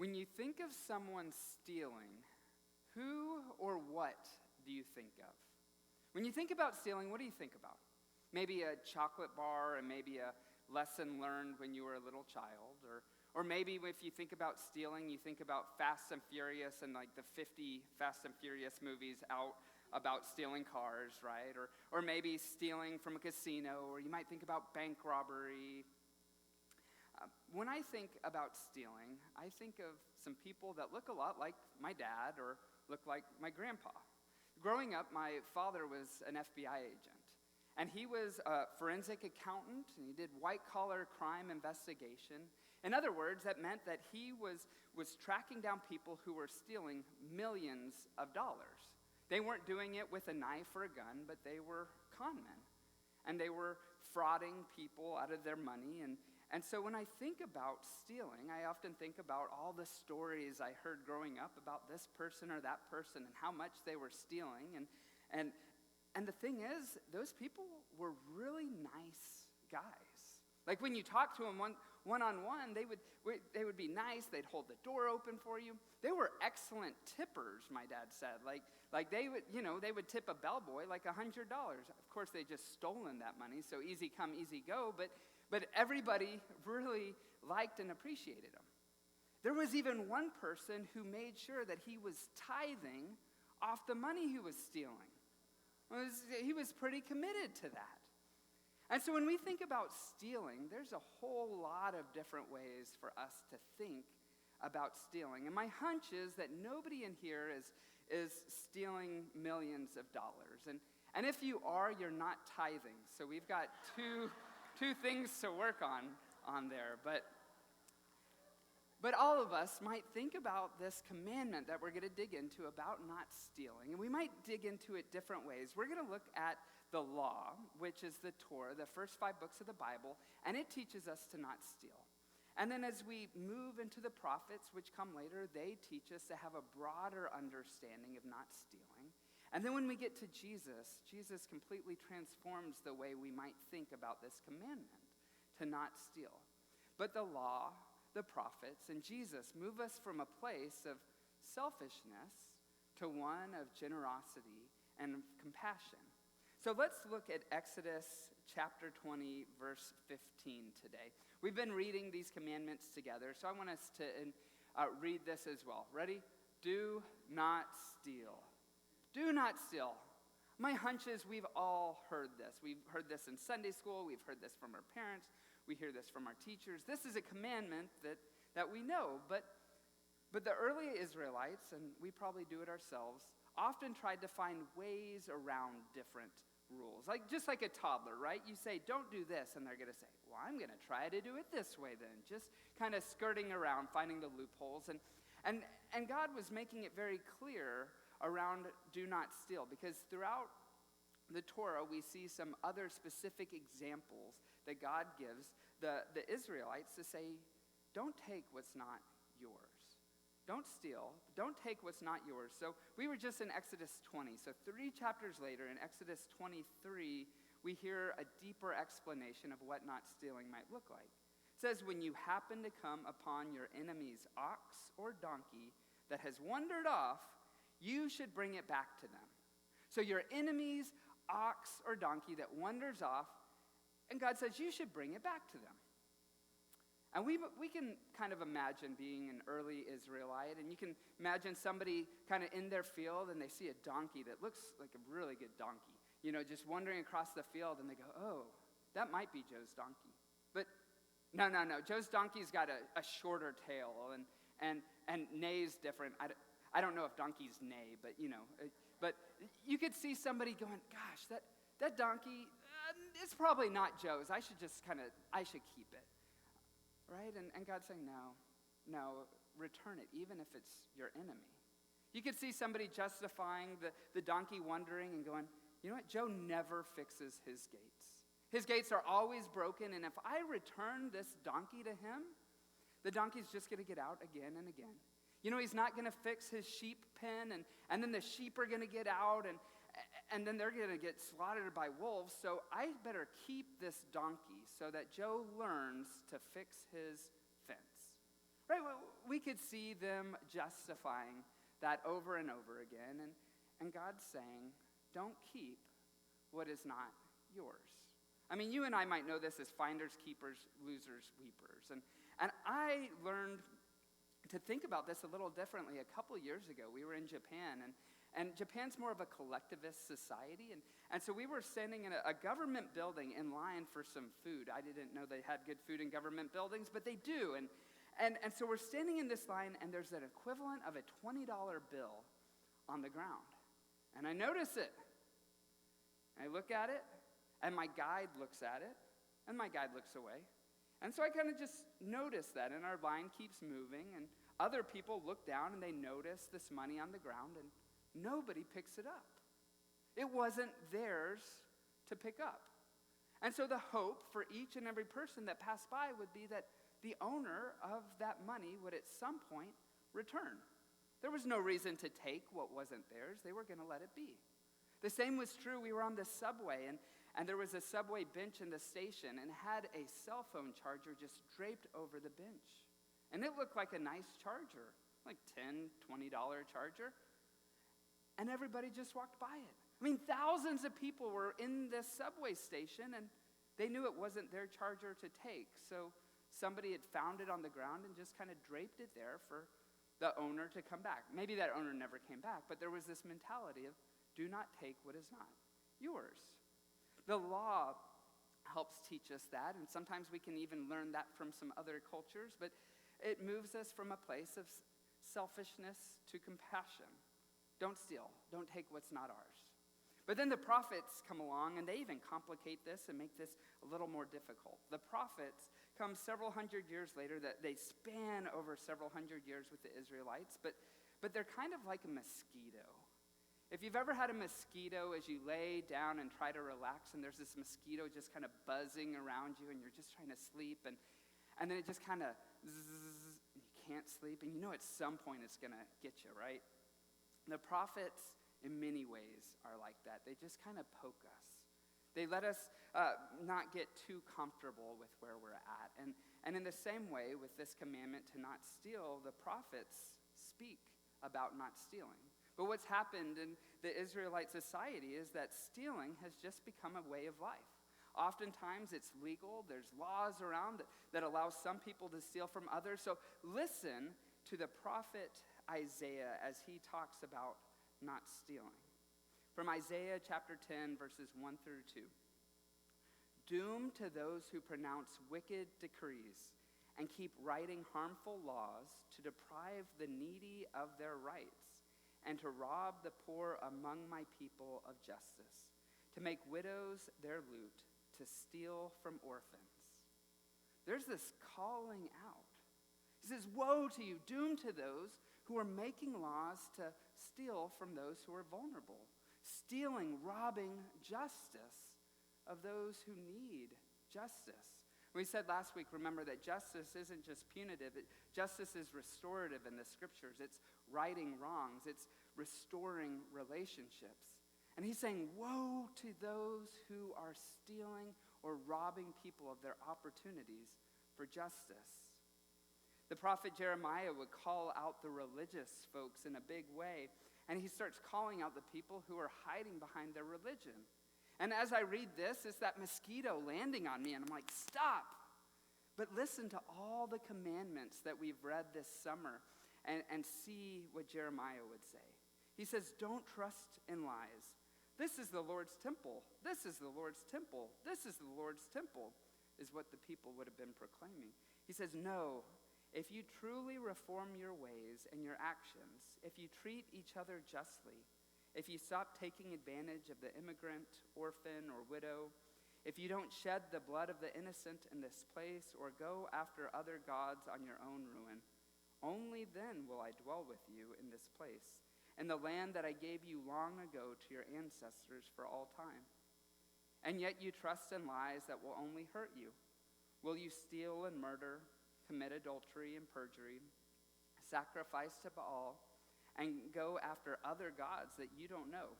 When you think of someone stealing, who or what do you think of? When you think about stealing, what do you think about? Maybe a chocolate bar and maybe a lesson learned when you were a little child. Or maybe if you think about stealing, you think about Fast and Furious and like the 50 Fast and Furious movies out about stealing cars, right? Or maybe stealing from a casino, or you might think about bank robbery. When I think about stealing, I think of some people that look a lot like my dad or look like my grandpa. Growing up, my father was an FBI agent, and he was a forensic accountant, and he did white-collar crime investigation. In other words, that meant that he was tracking down people who were stealing millions of dollars. They weren't doing it with a knife or a gun, but they were con men, and they were frauding people out of their money. And so when I think about stealing, I often think about all the stories I heard growing up about this person or that person and how much they were stealing. And the thing is, those people were really nice guys. Like when you talk to them one-on-one, they would be nice. They'd hold the door open for you. They were excellent tippers, my dad said. Like they would tip a bellboy like $100. Of course, they just stolen that money, so easy come, easy go. But everybody really liked and appreciated him. There was even one person who made sure that he was tithing off the money he was stealing. He was pretty committed to that. And so when we think about stealing, there's a whole lot of different ways for us to think about stealing. And my hunch is that nobody in here is stealing millions of dollars. And if you are, you're not tithing. So we've got two things to work on there. But all of us might think about this commandment that we're going to dig into about not stealing. And we might dig into it different ways. We're going to look at the law, which is the Torah, the first 5 books of the Bible, and it teaches us to not steal. And then as we move into the prophets, which come later, they teach us to have a broader understanding of not stealing. And then when we get to Jesus completely transforms the way we might think about this commandment, to not steal. But the law, the prophets, and Jesus move us from a place of selfishness to one of generosity and compassion. So let's look at Exodus chapter 20, verse 15 today. We've been reading these commandments together, so I want us to read this as well. Ready? Do not steal. Do not steal. My hunch is we've all heard this. We've heard this in Sunday school. We've heard this from our parents. We hear this from our teachers. This is a commandment that we know. But the early Israelites, and we probably do it ourselves, often tried to find ways around different rules. Just like a toddler, right? You say, don't do this, and they're going to say, well, I'm going to try to do it this way then. Just kind of skirting around, finding the loopholes. And God was making it very clear around do not steal, because throughout the Torah we see some other specific examples that God gives the Israelites to say, don't take what's not yours. Don't steal. Don't take what's not yours. So we were just in Exodus 20. So 3 chapters later, in Exodus 23, we hear a deeper explanation of what not stealing might look like. It says, when you happen to come upon your enemy's ox or donkey that has wandered off, you should bring it back to them. So your enemy's ox or donkey that wanders off, and God says you should bring it back to them. And we can kind of imagine being an early Israelite, and you can imagine somebody kind of in their field, and they see a donkey that looks like a really good donkey, just wandering across the field, and they go, oh, that might be Joe's donkey. But no, Joe's donkey's got a shorter tail, and neigh's different. I don't know if donkeys neigh, but but you could see somebody going, gosh, that donkey, it's probably not Joe's. I should keep it. Right? And God's saying, no, return it, even if it's your enemy. You could see somebody justifying the donkey wandering and going, you know what? Joe never fixes his gates. His gates are always broken, and if I return this donkey to him, the donkey's just going to get out again and again. He's not going to fix his sheep pen, and then the sheep are going to get out, and then they're going to get slaughtered by wolves, so I better keep this donkey so that Joe learns to fix his fence. Right? We could see them justifying that over and over again. And God's saying, don't keep what is not yours. I mean, you and I might know this as finders, keepers, losers, weepers. And I learned to think about this a little differently a couple years ago. We were in Japan, and Japan's more of a collectivist society. And so we were standing in a government building in line for some food. I didn't know they had good food in government buildings, but they do. And so we're standing in this line, and there's an equivalent of a $20 bill on the ground. And I notice it. I look at it, and my guide looks at it, and my guide looks away. And so I kind of just notice that, and our line keeps moving, and other people look down, and they notice this money on the ground, and nobody picks it up. It wasn't theirs to pick up. And so the hope for each and every person that passed by would be that the owner of that money would at some point return. There was no reason to take what wasn't theirs. They were going to let it be. The same was true. We were on the subway, and there was a subway bench in the station and had a cell phone charger just draped over the bench. And it looked like a nice charger, like $10, $20 charger. And everybody just walked by it. I mean, thousands of people were in this subway station, and they knew it wasn't their charger to take. So somebody had found it on the ground and just kind of draped it there for the owner to come back. Maybe that owner never came back, but there was this mentality of do not take what is not yours. The law helps teach us that, and sometimes we can even learn that from some other cultures, but it moves us from a place of selfishness to compassion. Don't steal. Don't take what's not ours. But then the prophets come along, and they even complicate this and make this a little more difficult. The prophets come several hundred years later. That they span over several hundred years with the Israelites, but they're kind of like a mosquito. If you've ever had a mosquito as you lay down and try to relax, and there's this mosquito just kind of buzzing around you, and you're just trying to sleep, and then it just kind of zzz, and you can't sleep, and you know at some point it's going to get you, right? The prophets, in many ways, are like that. They just kind of poke us. They let us not get too comfortable with where we're at. And in the same way, with this commandment to not steal, the prophets speak about not stealing. But what's happened in the Israelite society is that stealing has just become a way of life. Oftentimes it's legal. There's laws around that allow some people to steal from others. So listen to the prophet Isaiah as he talks about not stealing. From Isaiah chapter 10, verses 1 through 2. Doom to those who pronounce wicked decrees and keep writing harmful laws to deprive the needy of their rights and to rob the poor among my people of justice, to make widows their loot, to steal from orphans. There's this calling out. He says, woe to you, doom to those who are making laws to steal from those who are vulnerable, stealing, robbing justice of those who need justice. We said last week, remember, that justice isn't just punitive. Justice is restorative in the scriptures. It's righting wrongs. It's restoring relationships. And he's saying, woe to those who are stealing or robbing people of their opportunities for justice. The prophet Jeremiah would call out the religious folks in a big way, and he starts calling out the people who are hiding behind their religion. And as I read this, it's that mosquito landing on me, and I'm like, stop. But listen to all the commandments that we've read this summer and see what Jeremiah would say. He says, don't trust in lies. This is the Lord's temple. This is the Lord's temple. This is the Lord's temple, is what the people would have been proclaiming. He says, no, if you truly reform your ways and your actions, if you treat each other justly, if you stop taking advantage of the immigrant, orphan, or widow, if you don't shed the blood of the innocent in this place or go after other gods on your own ruin, only then will I dwell with you in this place, in the land that I gave you long ago to your ancestors for all time. And yet you trust in lies that will only hurt you. Will you steal and murder, commit adultery and perjury, sacrifice to Baal, and go after other gods that you don't know,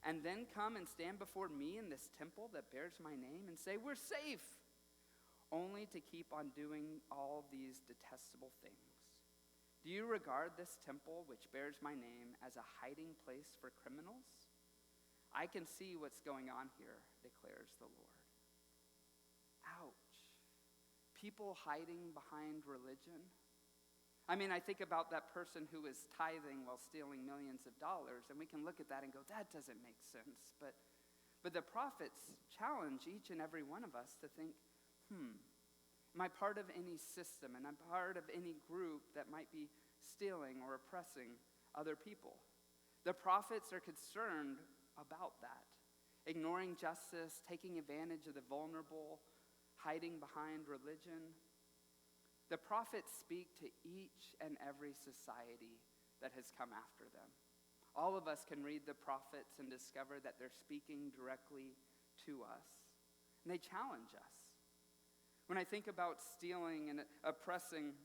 and then come and stand before me in this temple that bears my name and say, we're safe, only to keep on doing all these detestable detestable things. Do you regard this temple, which bears my name, as a hiding place for criminals? I can see what's going on here, declares the Lord. Ouch. People hiding behind religion. I mean, I think about that person who is tithing while stealing millions of dollars, and we can look at that and go, that doesn't make sense. But the prophets challenge each and every one of us to think, am I part of any system, and I'm part of any group that might be stealing or oppressing other people? The prophets are concerned about that, ignoring justice, taking advantage of the vulnerable, hiding behind religion. The prophets speak to each and every society that has come after them. All of us can read the prophets and discover that they're speaking directly to us, and they challenge us. When I think about stealing and oppressing,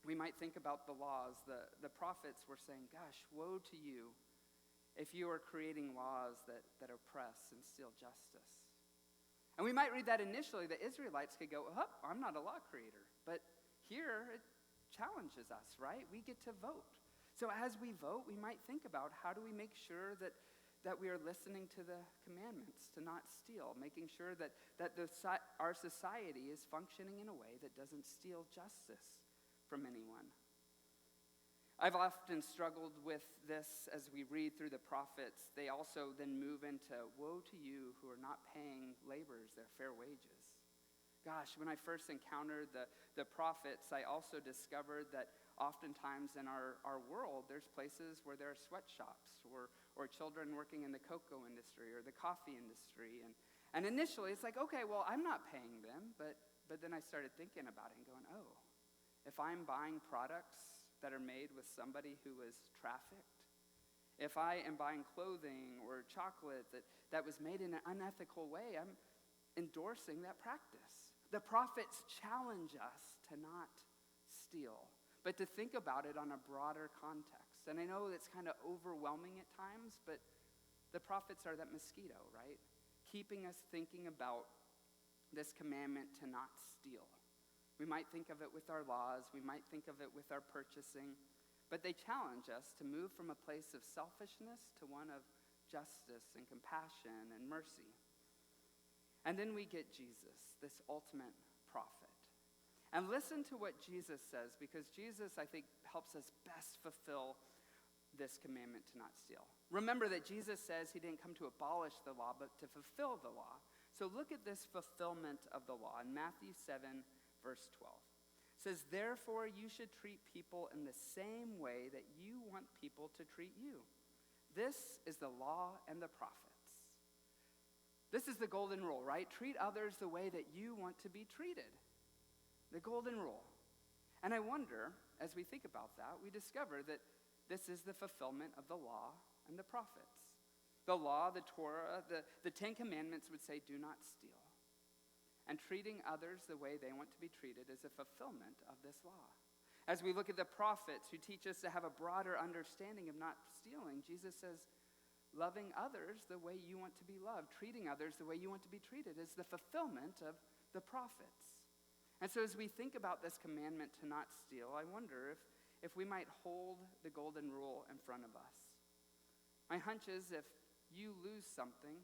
we might think about the laws. The prophets were saying, gosh, woe to you if you are creating laws that oppress and steal justice. And we might read that initially, the Israelites could go, I'm not a law creator. But here, it challenges us, right? We get to vote. So as we vote, we might think about how do we make sure that we are listening to the commandments to not steal, making sure that our society is functioning in a way that doesn't steal justice from anyone. I've often struggled with this as we read through the prophets. They also then move into, woe to you who are not paying laborers their fair wages. Gosh, when I first encountered the prophets, I also discovered that oftentimes in our world, there's places where there are sweatshops or children working in the cocoa industry or the coffee industry. And initially, it's like, okay, well, I'm not paying them. But then I started thinking about it and going, oh, if I'm buying products that are made with somebody who was trafficked, if I am buying clothing or chocolate that was made in an unethical way, I'm endorsing that practice. The prophets challenge us to not steal, but to think about it on a broader context. And I know it's kind of overwhelming at times, but the prophets are that mosquito, right? Keeping us thinking about this commandment to not steal. We might think of it with our laws, we might think of it with our purchasing, but they challenge us to move from a place of selfishness to one of justice and compassion and mercy. And then we get Jesus, this ultimate prophet. And listen to what Jesus says, because Jesus, I think, helps us best fulfill this commandment to not steal. Remember that Jesus says he didn't come to abolish the law, but to fulfill the law. So look at this fulfillment of the law in Matthew 7, verse 12. It says, therefore you should treat people in the same way that you want people to treat you. This is the law and the prophets. This is the golden rule, right? Treat others the way that you want to be treated. The golden rule. And I wonder, as we think about that, we discover that this is the fulfillment of the law and the prophets. The law, the Torah, the Ten Commandments would say, do not steal. And treating others the way they want to be treated is a fulfillment of this law. As we look at the prophets who teach us to have a broader understanding of not stealing, Jesus says, loving others the way you want to be loved, treating others the way you want to be treated is the fulfillment of the prophets. And so as we think about this commandment to not steal, I wonder if we might hold the golden rule in front of us. My hunch is if you lose something,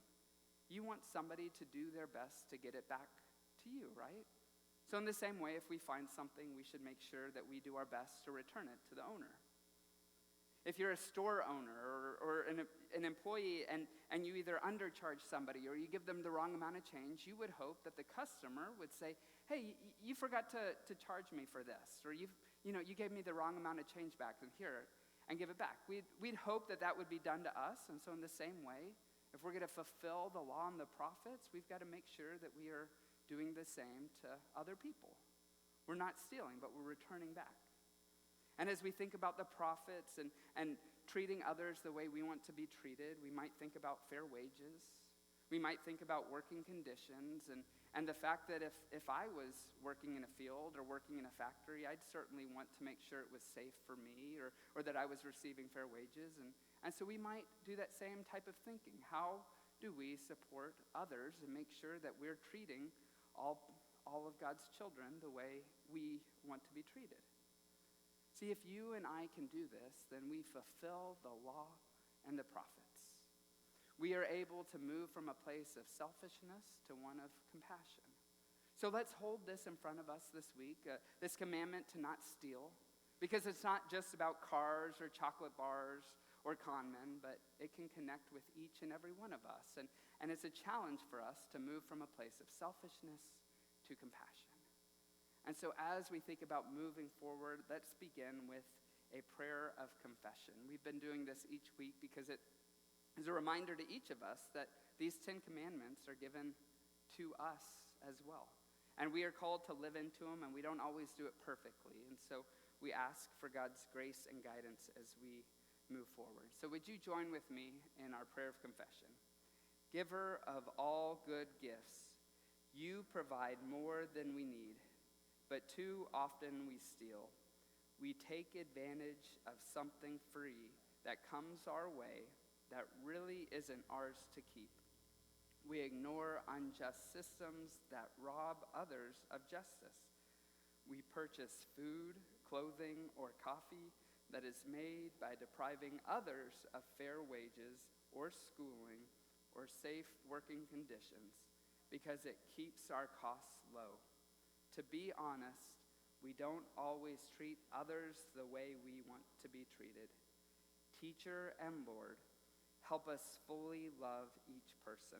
you want somebody to do their best to get it back to you, right? So in the same way, if we find something, we should make sure that we do our best to return it to the owner. If you're a store owner or an employee and you either undercharge somebody or you give them the wrong amount of change, you would hope that the customer would say, hey, you forgot to charge me for this, or you gave me the wrong amount of change back, and here, and give it back. We'd hope that would be done to us, and so in the same way, if we're going to fulfill the law and the prophets, we've got to make sure that we are doing the same to other people. We're not stealing, but we're returning back. And as we think about the prophets and treating others the way we want to be treated, we might think about fair wages. We might think about working conditions and the fact that if I was working in a field or working in a factory, I'd certainly want to make sure it was safe for me or that I was receiving fair wages. And so we might do that same type of thinking. How do we support others and make sure that we're treating all all of God's children the way we want to be treated. See, if you and I can do this, then we fulfill the law and the prophets. We are able to move from a place of selfishness to one of compassion. So let's hold this in front of us this week, this commandment to not steal, because it's not just about cars or chocolate bars or con men, but it can connect with each and every one of us. And it's a challenge for us to move from a place of selfishness to compassion. And so as we think about moving forward, let's begin with a prayer of confession. We've been doing this each week because it is a reminder to each of us that these 10 commandments are given to us as well. And we are called to live into them, and we don't always do it perfectly. And so we ask for God's grace and guidance as we move forward. So would you join with me in our prayer of confession? Giver of all good gifts, you provide more than we need, but too often we steal. We take advantage of something free that comes our way that really isn't ours to keep. We ignore unjust systems that rob others of justice. We purchase food, clothing, or coffee that is made by depriving others of fair wages or schooling or safe working conditions because it keeps our costs low. To be honest, we don't always treat others the way we want to be treated. Teacher and Lord, help us fully love each person.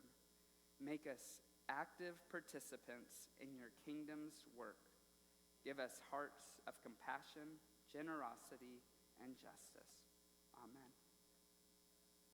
Make us active participants in your kingdom's work. Give us hearts of compassion, generosity, and justice. Amen.